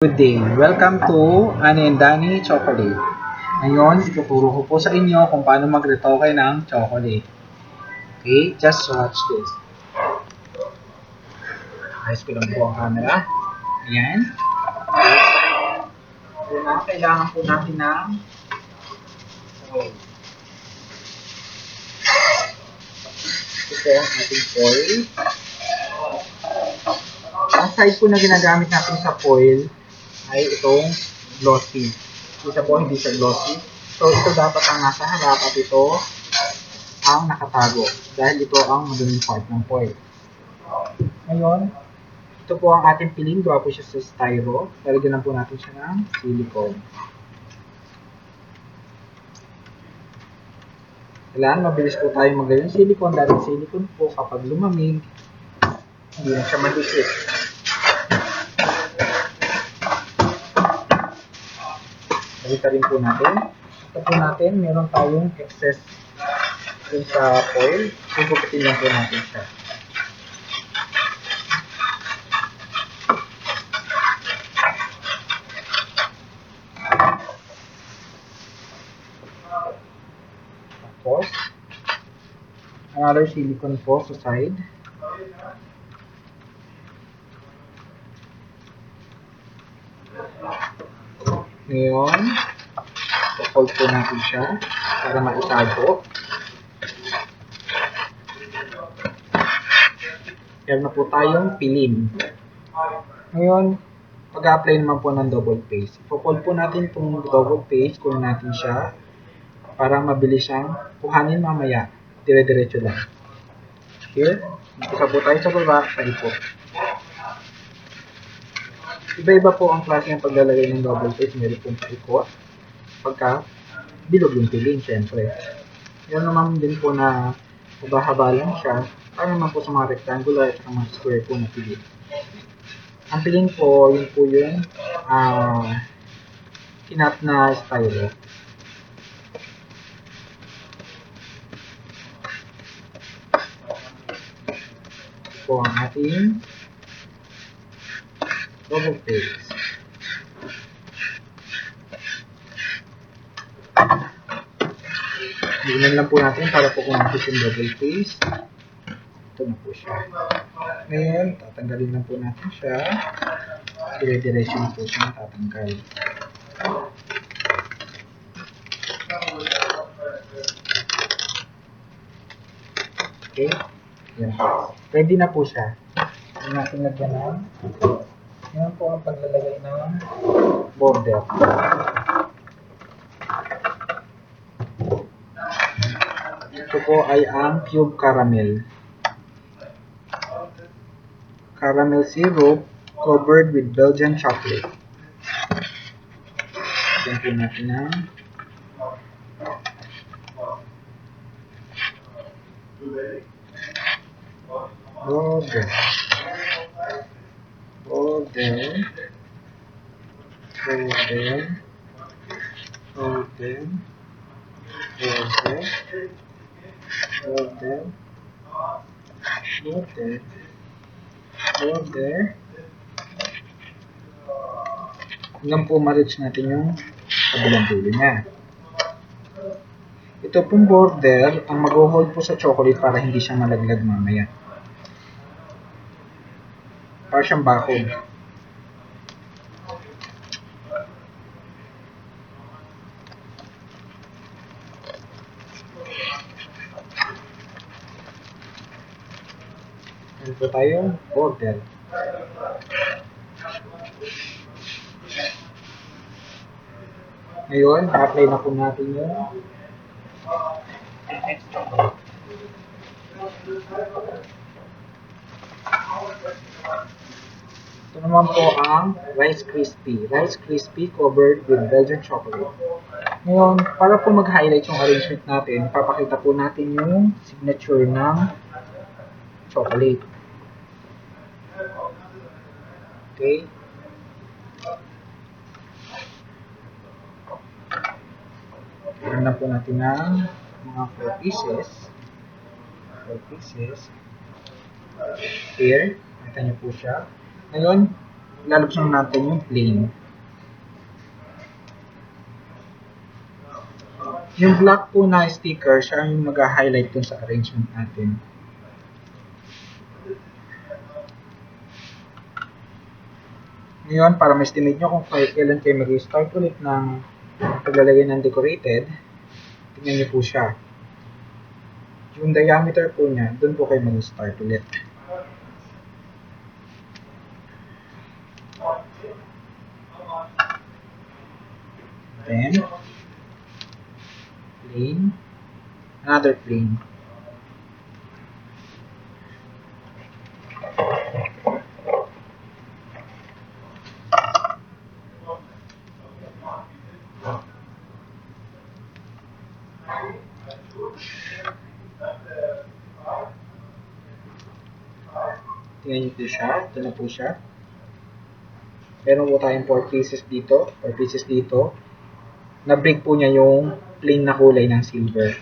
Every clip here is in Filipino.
Good day. Welcome to Ani and Danny Chocolate. Ngayon, ituturo ko po sa inyo kung paano mag-retoke ng chocolate. Okay, just watch this. Ayos ko lang po ang camera. Ayan. Una, kailangan po natin ng foil. Ito po ang ating foil. Ang size po na ginagamit natin sa foil ay itong glossy. Isa po hindi siya glossy. So ito dapat ang nasa harap at ito ang nakatago dahil ito ang maduming part ng foil. Ngayon, ito po ang ating piling. Gawa po siya sa styro. Lalagyan lang po natin siya ng silicone. Kailangan mabilis po tayo magaling silicone dahil silicone po kapag lumamig, hindi na siya madikit. Balikan rin po natin. Ito po natin, meron tayong excess dun sa foil. Pupuputin lang po natin siya. Tapos, another silicone po sa side. Ngayon, i-fold po natin siya para maitago. Meron na po tayong pilin. Ngayon, pag-apply naman po ng double paste. I-fold po natin itong double paste, kunin natin siya para mabilis siyang kuhanin mamaya. Dire-diretso lang. Here, isa po tayo sa baba, paliko. Iba-iba po ang klase ng paglalagay ng double paste. Meron pong paikot. Pagka bilog yung piling, syempre. Meron naman din po na haba-haba lang siya. Para naman po sa mga rectangular at mga square po na piling. Ang piling po, yun po yung kinap na styro. Po ang ating double paste. Bigyan lang po natin para po kumapit yung double paste. Ito na po siya. Ngayon, tatanggalin lang po natin siya. Dire-diretso na po siya tatanggal. Okay? Yan po. Ready na po siya. Hindi natin lagyan ng. Yan po ang paglalagay ng border. Ito po ay ang cube caramel. Caramel syrup covered with Belgian chocolate. Lagyan po natin ng border. Border. Border. Border. Border. Border. Border. Border. Hanggang po ma-reach natin yung kabilang dulo niya. Ito pong border ang mag-hold po sa chocolate para hindi siya malaglag mamaya. Para siyang bakod. Meron po tayong border. Ngayon, apply na po natin yung ito naman po ang Rice Krispie. Rice Krispie covered with Belgian chocolate. Ngayon, para po mag-highlight yung arrangement natin, papakita po natin yung signature ng chocolate. Okay? Kailan na po natin ng mga 4 pieces. 4 pieces. Here, nakita niyo po siya. Ngayon, lalabas lang natin yung plain. Yung black po na sticker, siya yung mag-highlight dun sa arrangement natin. Ngayon, para ma-estimate nyo kung kailan kayo mag-start ulit ng paglalagay ng decorated, tingnan nyo po siya. Yung diameter po niya, dun po kayo mag-start ulit. Then, plane, another plane. Tingnan nyo po siya, ito na po siya. Meron po tayong 4 pieces dito, 4 pieces dito. Na-break po niya yung plain na kulay ng silver.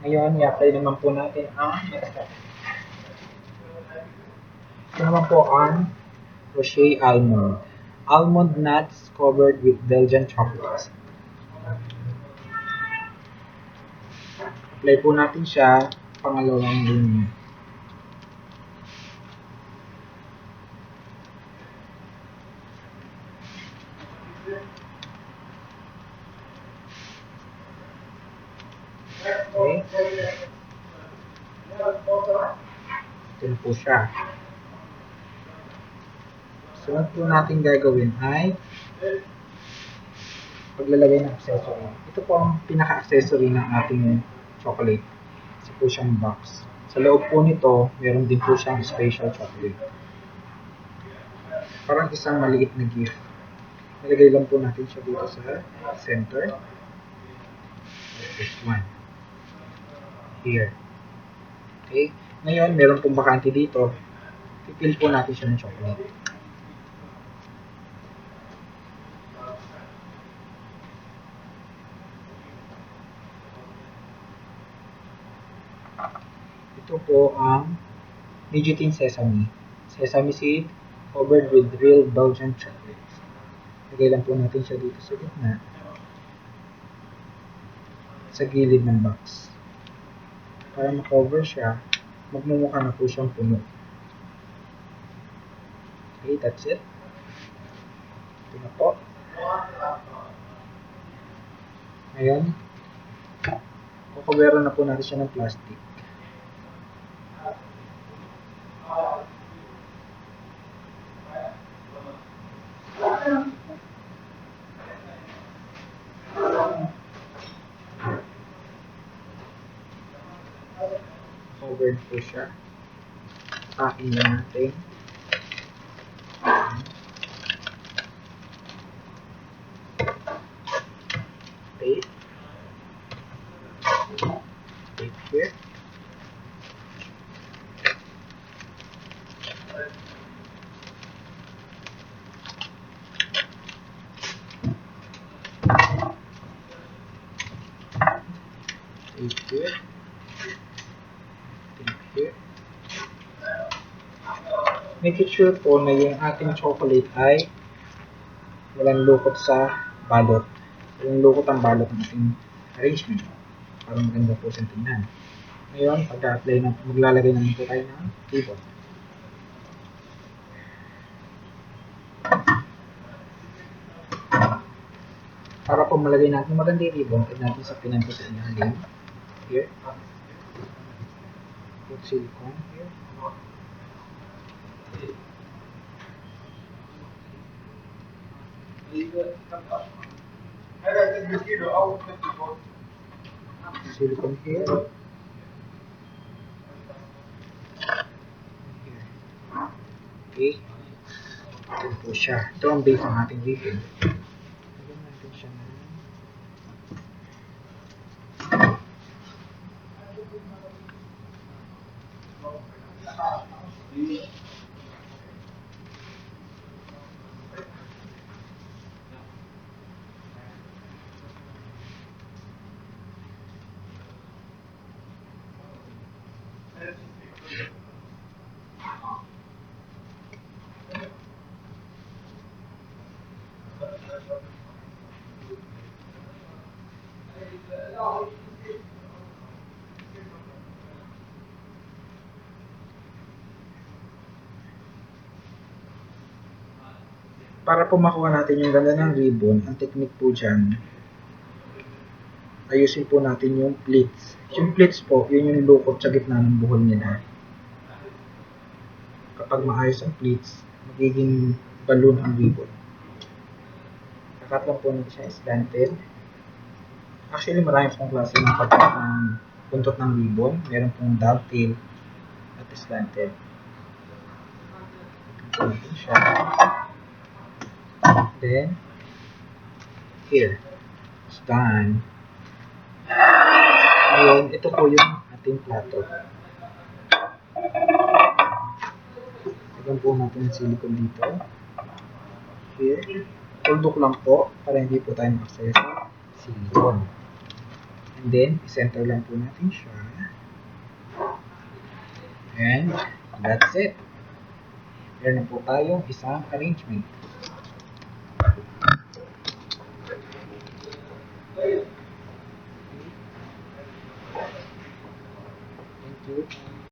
Ngayon, i-apply naman po natin ang next step. Ito naman po ang Rocher Almond. Almond nuts covered with Belgian chocolates. Apply po natin siya pangalawang linya. Okay. Ito na po siya. Sunod po natin gagawin ay paglalagay ng accessory. Ito po ang pinaka-accessory ng ating chocolate. Isa po siyang box. Sa loob po nito, meron din po siyang special chocolate. Parang isang maliit na gift. Nalagay lang po natin siya dito sa center. This one. Here. Okay. Ngayon, meron pong bakante dito. Pipil po natin siya ng chocolate. Ito po ang Midgetin Sesame. Sesame seed covered with real Belgian chocolate. Lagay lang po natin siya dito sa gitna. Sa gilid ng box. Para ma-cover siya, magmumukha na po siyang puno. Okay, that's it. Ito na po. Ngayon, kukuwera na po natin siya ng plastic. Covered po siya. Packing lang natin. Tape. Tape here. Tape here. Make it sure po na yung ating chocolate ay walang lukot sa balot. Walang lukot ang balot ng ating arrangement. Para maganda po sa tingnan. Ngayon, pag-apply na, maglalagay naman po tayo ng ribbon. Para po malagay natin maganda yung ribbon, pwede natin sa pinan po sa ilalim. Here. Put silicone here. Silicone here. Okay. Ito po siya. Ito ang base ng ating ribbon. Lagyan natin siya na Para po makuha natin yung ganda ng ribbon, ang technique po dyan, ayusin po natin yung pleats. Yung pleats po, yun yung lukot sa gitna ng buhol nila. Kapag maayos ang pleats, magiging balloon ang ribbon. Kakat lang po natin siya slanted. Actually, marami pong klase ng pagkat ng buntot ng ribbon. Meron pong dovetail at slanted. Ito natin siya. Then, here. It's done. Ngayon, ito po yung ating plato. Lagyan po natin yung silicone dito. Here. Tuldok lang po para hindi po tayo makaksaya sa silicone. And then, center lang po natin siya. And that's it. Meron na po tayong isang arrangement.